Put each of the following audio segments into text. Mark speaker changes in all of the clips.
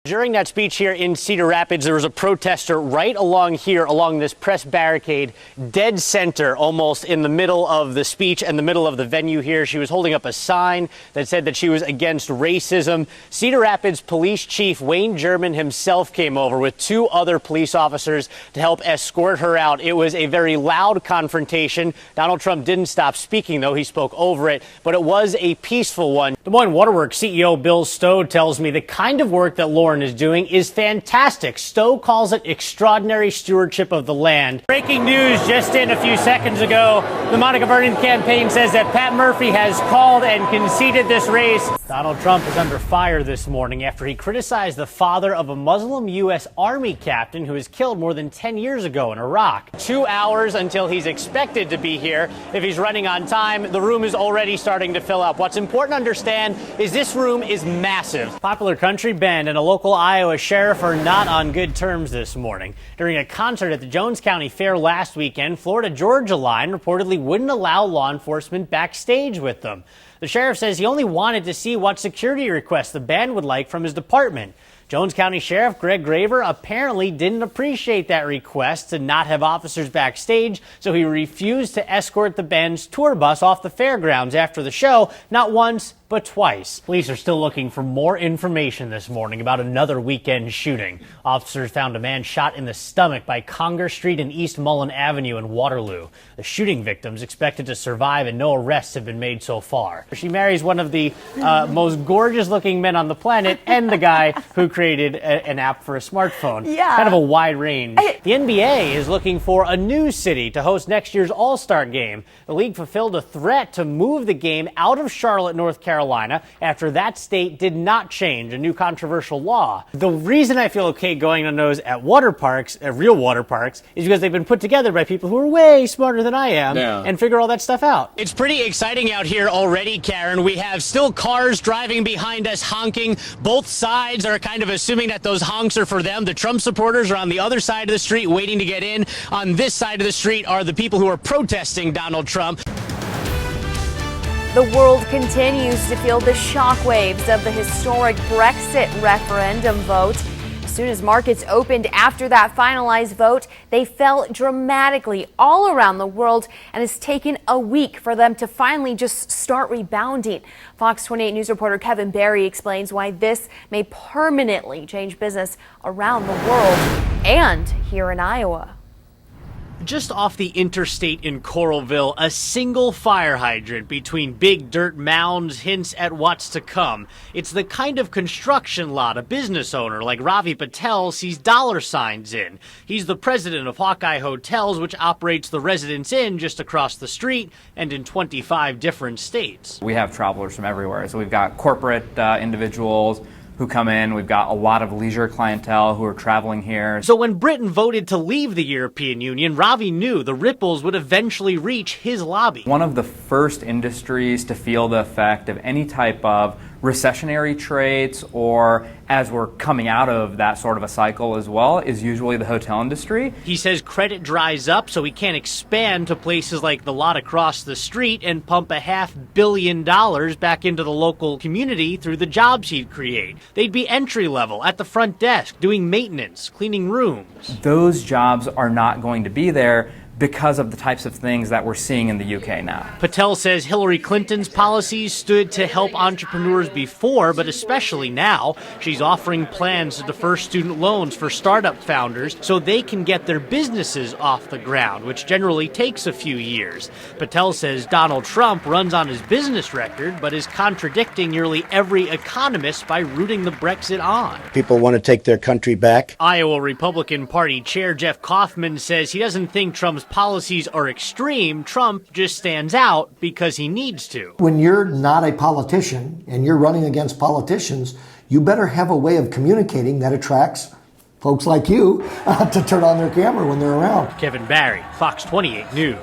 Speaker 1: During that speech here in Cedar Rapids, there was a protester right along here, along this press barricade, dead center, almost in the middle of the speech and the middle of the venue here. She was holding up a sign that said that she was against racism. Cedar Rapids Police Chief Wayne German himself came over with two other police officers to help escort her out. It was a very loud confrontation. Donald Trump didn't stop speaking, though. He spoke over it, but it was a peaceful one. Des Moines Waterworks CEO Bill Stowe tells me the kind of work that Lauren is doing is fantastic. Stowe calls it extraordinary stewardship of the land. Breaking news just in a few seconds ago. The Monica Vernon campaign says that Pat Murphy has called and conceded this race. Donald Trump is under fire this morning after he criticized the father of a Muslim U.S. Army captain who was killed more than 10 years ago in Iraq. 2 hours until he's expected to be here. If he's running on time, the room is already starting to fill up. What's important to understand is this room is massive. Popular country band and a local Iowa sheriff are not on good terms this morning. During a concert at the Jones County Fair last weekend, Florida Georgia Line reportedly wouldn't allow law enforcement backstage with them. The sheriff says he only wanted to see what security requests the band would like from his department. Jones County Sheriff Greg Graver apparently didn't appreciate that request to not have officers backstage, so he refused to escort the band's tour bus off the fairgrounds after the show, not once, but twice. Police are still looking for more information this morning about another weekend shooting. Officers found a man shot in the stomach by Conger Street and East Mullen Avenue in Waterloo. The shooting victim's expected to survive and no arrests have been made so far. She marries one of the most gorgeous looking men on the planet and the guy who created an app for a smartphone.
Speaker 2: Yeah.
Speaker 1: Kind of a wide range. The NBA is looking for a new city to host next year's All-Star game. The league fulfilled a threat to move the game out of Charlotte, North Carolina, after that state did not change a new controversial law. The reason I feel okay going on those at water parks, at real water parks, is because they've been put together by people who are way smarter than I am and figure all that stuff out. It's pretty exciting out here already, Karen. We have still cars driving behind us honking. Both sides are kind of assuming that those honks are for them. The Trump supporters are on the other side of the street waiting to get in. On this side of the street are the people who are protesting Donald Trump.
Speaker 2: The world continues to feel the shockwaves of the historic Brexit referendum vote. As soon as markets opened after that finalized vote, they fell dramatically all around the world, and it's taken a week for them to finally just start rebounding. Fox 28 News reporter Kevin Barry explains why this may permanently change business around the world and here in Iowa.
Speaker 1: Just off the interstate in Coralville, a single fire hydrant between big dirt mounds hints at what's to come. It's the kind of construction lot a business owner like Ravi Patel sees dollar signs in. He's the president of Hawkeye Hotels, which operates the Residence Inn just across the street and in 25 different states.
Speaker 3: We have travelers from everywhere. So we've got corporate individuals who come in. We've got a lot of leisure clientele who are traveling here.
Speaker 1: So when Britain voted to leave the European Union, Ravi knew the ripples would eventually reach his lobby.
Speaker 3: One of the first industries to feel the effect of any type of recessionary traits, or as we're coming out of that sort of a cycle as well, is usually the hotel industry.
Speaker 1: He says credit dries up, so he can't expand to places like the lot across the street and pump $500 million back into the local community through the jobs he'd create. They'd be entry level, at the front desk, doing maintenance, cleaning rooms.
Speaker 3: Those jobs are not going to be there because of the types of things that we're seeing in the UK now.
Speaker 1: Patel says Hillary Clinton's policies stood to help entrepreneurs before, but especially now. She's offering plans to defer student loans for startup founders so they can get their businesses off the ground, which generally takes a few years. Patel says Donald Trump runs on his business record, but is contradicting nearly every economist by rooting the Brexit on.
Speaker 4: People want to take their country back.
Speaker 1: Iowa Republican Party Chair Jeff Kaufman says he doesn't think Trump's policies are extreme. Trump just stands out because he needs to.
Speaker 5: When you're not a politician and you're running against politicians, you better have a way of communicating that attracts folks like you to turn on their camera when they're around.
Speaker 1: Kevin Barry, Fox 28 News.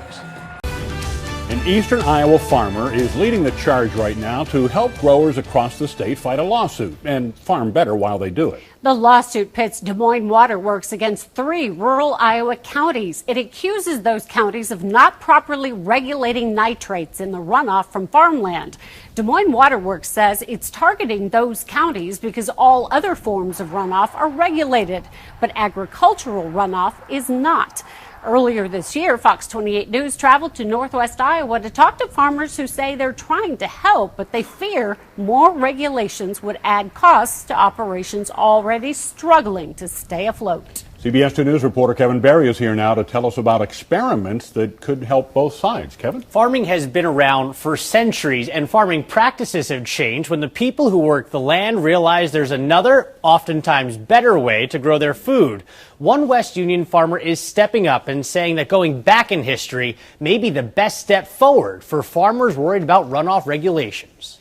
Speaker 6: An eastern Iowa farmer is leading the charge right now to help growers across the state fight a lawsuit and farm better while they do it.
Speaker 7: The lawsuit pits Des Moines Water Works against 3 rural Iowa counties. It accuses those counties of not properly regulating nitrates in the runoff from farmland. Des Moines Water Works says it's targeting those counties because all other forms of runoff are regulated, but agricultural runoff is not. Earlier this year, Fox 28 News traveled to Northwest Iowa to talk to farmers who say they're trying to help, but they fear more regulations would add costs to operations already struggling to stay afloat.
Speaker 6: CBS 2 News reporter Kevin Barry is here now to tell us about experiments that could help both sides. Kevin?
Speaker 1: Farming has been around for centuries, and farming practices have changed when the people who work the land realize there's another, oftentimes better way to grow their food. One West Union farmer is stepping up and saying that going back in history may be the best step forward for farmers worried about runoff regulations.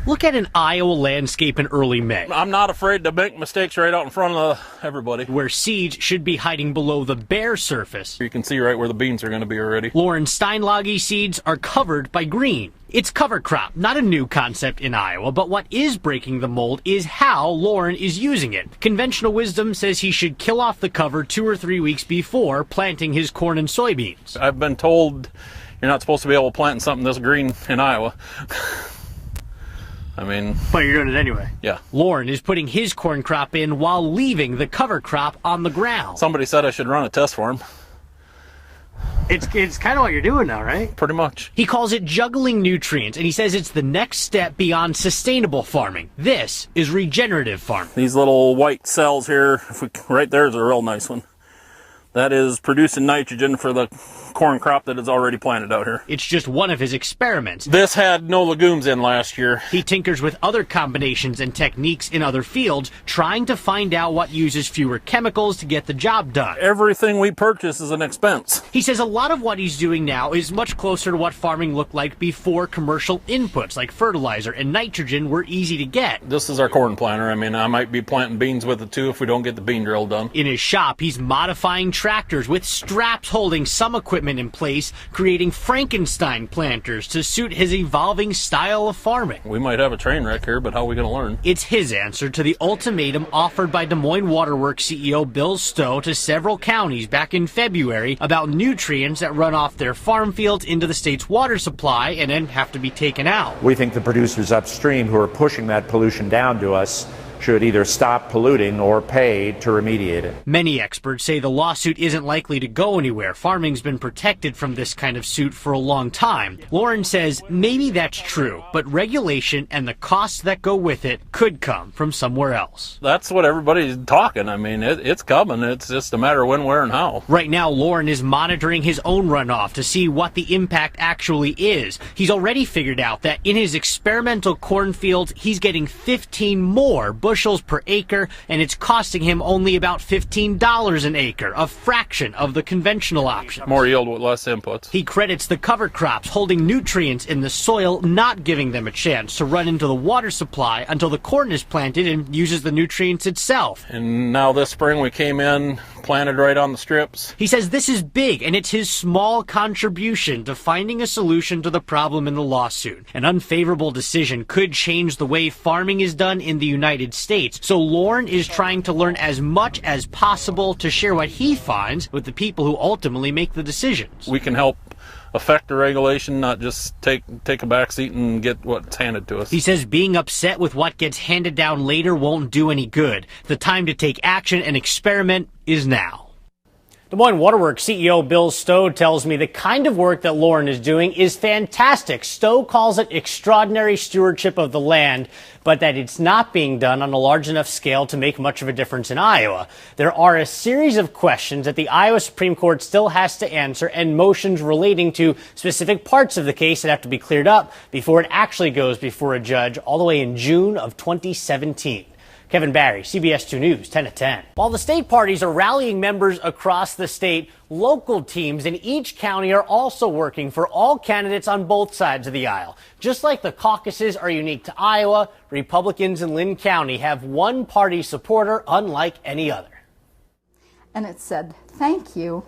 Speaker 1: Look at an Iowa landscape in early May.
Speaker 8: I'm not afraid to make mistakes right out in front of everybody.
Speaker 1: Where seeds should be hiding below the bare surface.
Speaker 8: You can see right where the beans are going to be already.
Speaker 1: Lauren Steinlage seeds are covered by green. It's cover crop, not a new concept in Iowa, but what is breaking the mold is how Lauren is using it. Conventional wisdom says he should kill off the cover 2 or 3 weeks before planting his corn and soybeans.
Speaker 8: I've been told you're not supposed to be able to plant something this green in Iowa.
Speaker 1: But you're doing it anyway.
Speaker 8: Yeah.
Speaker 1: Lauren is putting his corn crop in while leaving the cover crop on the ground.
Speaker 8: Somebody said I should run a test for him.
Speaker 1: It's kind of what you're doing now, right?
Speaker 8: Pretty much.
Speaker 1: He calls it juggling nutrients, and he says it's the next step beyond sustainable farming. This is regenerative farming.
Speaker 8: These little white cells here, right there is a real nice one. That is producing nitrogen for the corn crop that is already planted out here.
Speaker 1: It's just one of his experiments.
Speaker 8: This had no legumes in last year.
Speaker 1: He tinkers with other combinations and techniques in other fields, trying to find out what uses fewer chemicals to get the job done.
Speaker 8: Everything we purchase is an expense.
Speaker 1: He says a lot of what he's doing now is much closer to what farming looked like before commercial inputs like fertilizer and nitrogen were easy to get.
Speaker 8: This is our corn planter. I might be planting beans with it too if we don't get the bean drill done.
Speaker 1: In his shop, he's modifying tractors with straps holding some equipment in place, creating Frankenstein planters to suit his evolving style of farming.
Speaker 8: We might have a train wreck here, but how are we going to learn?
Speaker 1: It's his answer to the ultimatum offered by Des Moines Water Works CEO Bill Stowe to several counties back in February about nutrients that run off their farm fields into the state's water supply and then have to be taken out.
Speaker 9: We think the producers upstream who are pushing that pollution down to us should either stop polluting or pay to remediate it.
Speaker 1: Many experts say the lawsuit isn't likely to go anywhere. Farming's been protected from this kind of suit for a long time. Lauren says maybe that's true, but regulation and the costs that go with it could come from somewhere else.
Speaker 8: That's what everybody's talking. It's coming. It's just a matter of when, where, and how.
Speaker 1: Right now, Lauren is monitoring his own runoff to see what the impact actually is. He's already figured out that in his experimental cornfields, he's getting 15 more bushels per acre, and it's costing him only about $15 an acre, a fraction of the conventional option.
Speaker 8: More yield with less inputs.
Speaker 1: He credits the cover crops holding nutrients in the soil, not giving them a chance to run into the water supply until the corn is planted and uses the nutrients itself.
Speaker 8: And now this spring we came in, planted right on the strips.
Speaker 1: He says this is big, and it's his small contribution to finding a solution to the problem in the lawsuit. An unfavorable decision could change the way farming is done in the United States. So Lauren is trying to learn as much as possible to share what he finds with the people who ultimately make the decisions.
Speaker 8: We can help affect the regulation, not just take a back seat and get what's handed to us.
Speaker 1: He says being upset with what gets handed down later won't do any good. The time to take action and experiment is now. Des Moines Water Works CEO Bill Stowe tells me the kind of work that Lauren is doing is fantastic. Stowe calls it extraordinary stewardship of the land, but that it's not being done on a large enough scale to make much of a difference in Iowa. There are a series of questions that the Iowa Supreme Court still has to answer and motions relating to specific parts of the case that have to be cleared up before it actually goes before a judge all the way in June of 2017. Kevin Barry, CBS 2 News, 10 at 10. While the state parties are rallying members across the state, local teams in each county are also working for all candidates on both sides of the aisle. Just like the caucuses are unique to Iowa, Republicans in Linn County have one party supporter unlike any other.
Speaker 10: And it said, "Thank you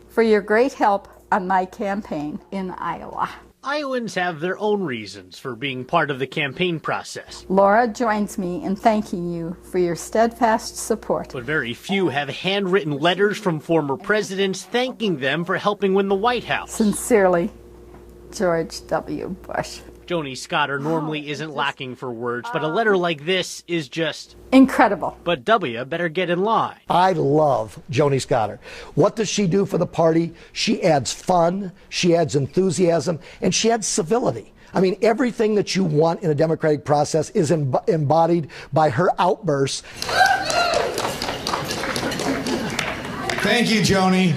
Speaker 10: for your great help on my campaign in Iowa.
Speaker 1: Iowans have their own reasons for being part of the campaign process.
Speaker 10: Laura joins me in thanking you for your steadfast support.
Speaker 1: But very few have handwritten letters from former presidents thanking them for helping win the White House.
Speaker 10: Sincerely, George W. Bush.
Speaker 1: Joni Scudder normally isn't lacking for words, but a letter like this is just
Speaker 10: incredible.
Speaker 1: But W better get in line.
Speaker 5: I love Joni Scudder. What does she do for the party? She adds fun, she adds enthusiasm, and she adds civility. I mean, everything that you want in a democratic process is embodied by her outbursts.
Speaker 11: Thank you, Joni.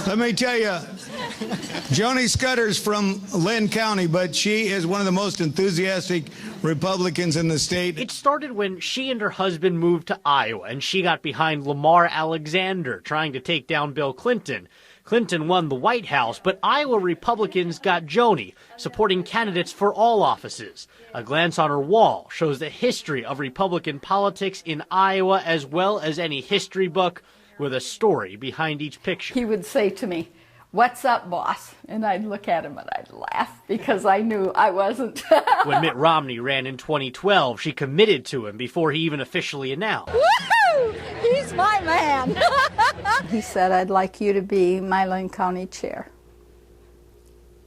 Speaker 11: Let me tell you, Joni Scudder's from Lynn County, but she is one of the most enthusiastic Republicans in the state.
Speaker 1: It started when she and her husband moved to Iowa, and she got behind Lamar Alexander trying to take down Bill Clinton. Clinton won the White House, but Iowa Republicans got Joni, supporting candidates for all offices. A glance on her wall shows the history of Republican politics in Iowa, as well as any history book, with a story behind each picture.
Speaker 10: He would say to me, "What's up, boss?" And I'd look at him and I'd laugh because I knew I wasn't.
Speaker 1: When Mitt Romney ran in 2012, she committed to him before he even officially announced.
Speaker 10: Woohoo! He's my man. He said, "I'd like you to be my Lynn County chair."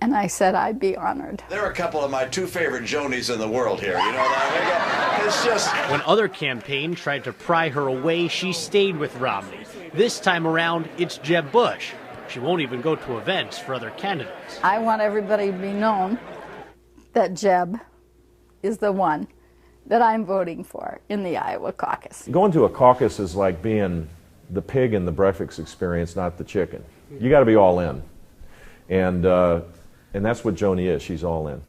Speaker 10: And I said, "I'd be honored."
Speaker 12: There are a couple of my two favorite Jonis in the world here. You know that? It's just...
Speaker 1: When other campaigns tried to pry her away, she stayed with Romney. This time around, it's Jeb Bush. She won't even go to events for other candidates.
Speaker 10: I want everybody to be known that Jeb is the one that I'm voting for in the Iowa caucus.
Speaker 9: Going to a caucus is like being the pig in the breakfast experience, not the chicken. You got to be all in. And that's what Joni is. She's all in.